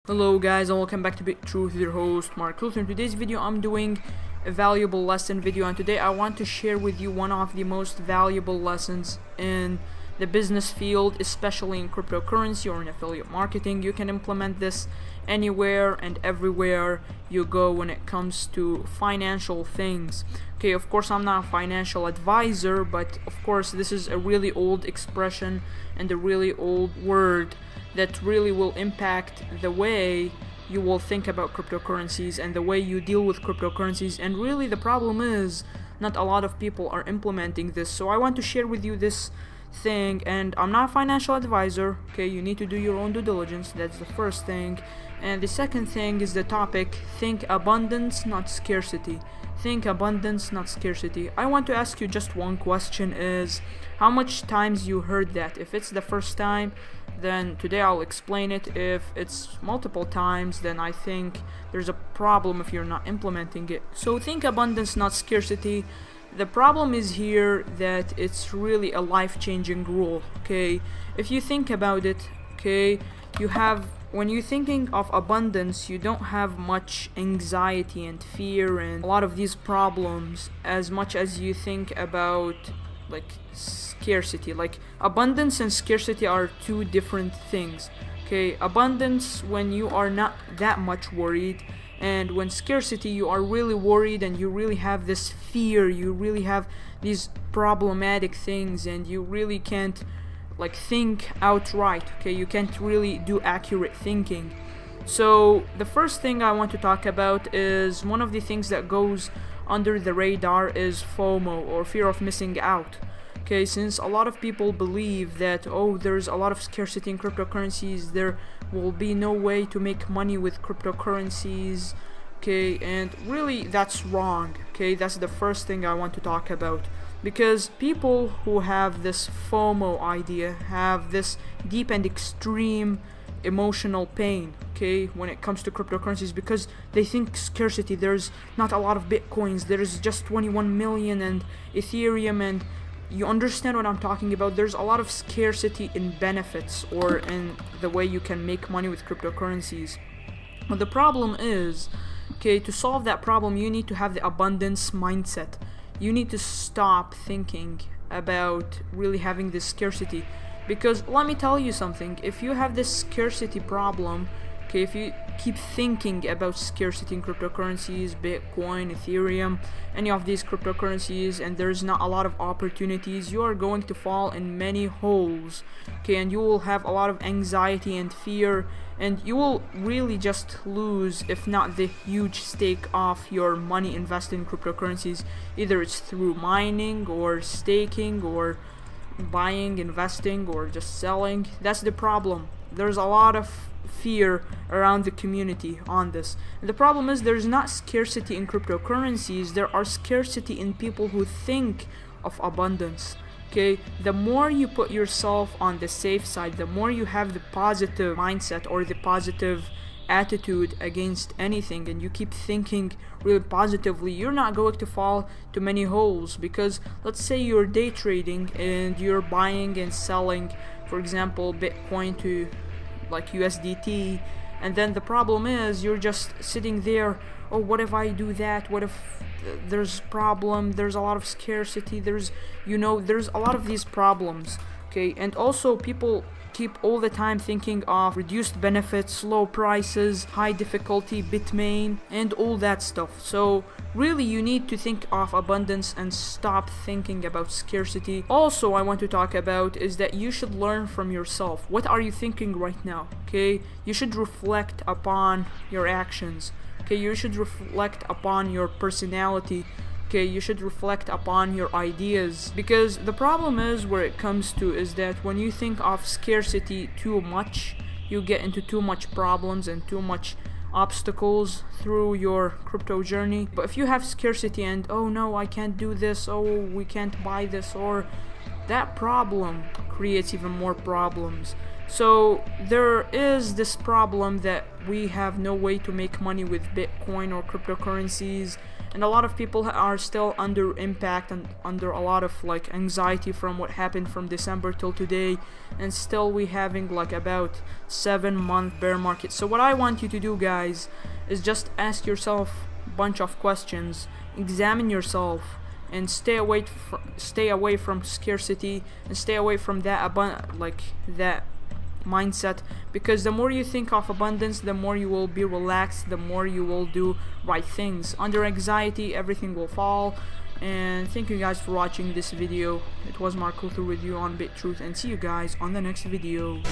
Hello guys and welcome back to Bittruth, your host Mark. In today's video I'm doing a valuable lesson video, and today I want to share with you one of the most valuable lessons in the business field, especially in cryptocurrency or in affiliate marketing. You can implement this anywhere and everywhere you go when it comes to financial things. Okay, of course I'm not a financial advisor, but of course this is a really old expression and a really old word that really will impact the way you will think about cryptocurrencies and the way you deal with cryptocurrencies. And really the problem is not a lot of people are implementing this. So I want to share with you this thing, and I'm not a financial advisor. Okay, you need to do your own due diligence. That's the first thing. And the second thing is the topic: think abundance, not scarcity. Think abundance, not scarcity. I want to ask you just one question: is how much times you heard that? If it's the first time, then today I'll explain it. If it's multiple times, then I think there's a problem if you're not implementing it. So think abundance, not scarcity. The problem is here that it's really a life-changing rule. Okay, if you think about it, okay, when you're thinking of abundance, you don't have much anxiety and fear and a lot of these problems as much as you think about like scarcity. Like abundance and scarcity are two different things. Okay, abundance when you are not that much worried, and when scarcity you are really worried and you really have this fear, you really have these problematic things, and you really can't like think outright. Okay, you can't really do accurate thinking. So the first thing I want to talk about is one of the things that goes under the radar is FOMO, or fear of missing out. Okay, since a lot of people believe that, oh, there's a lot of scarcity in cryptocurrencies, there will be no way to make money with cryptocurrencies. Okay, and really that's wrong. Okay, that's the first thing I want to talk about, because people who have this FOMO idea have this deep and extreme emotional pain, okay, when it comes to cryptocurrencies, because they think scarcity, there's not a lot of bitcoins, there's just 21 million and Ethereum, and you understand what I'm talking about. There's a lot of scarcity in benefits or in the way you can make money with cryptocurrencies. But the problem is, okay, to solve that problem you need to have the abundance mindset. You need to stop thinking about really having this scarcity, because let me tell you something: if you have this scarcity problem, okay, if you keep thinking about scarcity in cryptocurrencies, Bitcoin, Ethereum, any of these cryptocurrencies, and there's not a lot of opportunities, you are going to fall in many holes, okay, and you will have a lot of anxiety and fear, and you will really just lose, if not the huge stake of your money invested in cryptocurrencies. Either it's through mining or staking or buying, investing, or just selling. That's the problem. There's a lot of fear around the community on this, and the problem is there's not scarcity in cryptocurrencies, there are scarcity in people who think of abundance. Okay, the more you put yourself on the safe side, the more you have the positive mindset or the positive attitude against anything, and you keep thinking really positively, you're not going to fall to many holes. Because let's say you're day trading and you're buying and selling, for example, Bitcoin to like USDT, and then the problem is you're just sitting there, oh, what if I do that, what if there's problem, there's a lot of scarcity, there's a lot of these problems. Okay, and also people keep all the time thinking of reduced benefits, low prices, high difficulty, Bitmain, and all that stuff. So really you need to think of abundance and stop thinking about scarcity. Also, I want to talk about is that you should learn from yourself. What are you thinking right now? Okay, you should reflect upon your actions. Okay, you should reflect upon your personality. Okay, you should reflect upon your ideas, because the problem is where it comes to is that when you think of scarcity too much, you get into too much problems and too much obstacles through your crypto journey. But if you have scarcity and, oh no, I can't do this, oh, we can't buy this, or that problem creates even more problems. So there is this problem that we have no way to make money with Bitcoin or cryptocurrencies, and a lot of people are still under impact and under a lot of like anxiety from what happened from December till today, and still we having like about 7-month bear market. So what I want you to do, guys, is just ask yourself a bunch of questions, examine yourself, and stay away from scarcity, and stay away from that that mindset, because the more you think of abundance, the more you will be relaxed, the more you will do right things. Under anxiety, everything will fall. And thank you guys for watching this video. It was Mark with you on Bittruth, and see you guys on the next video.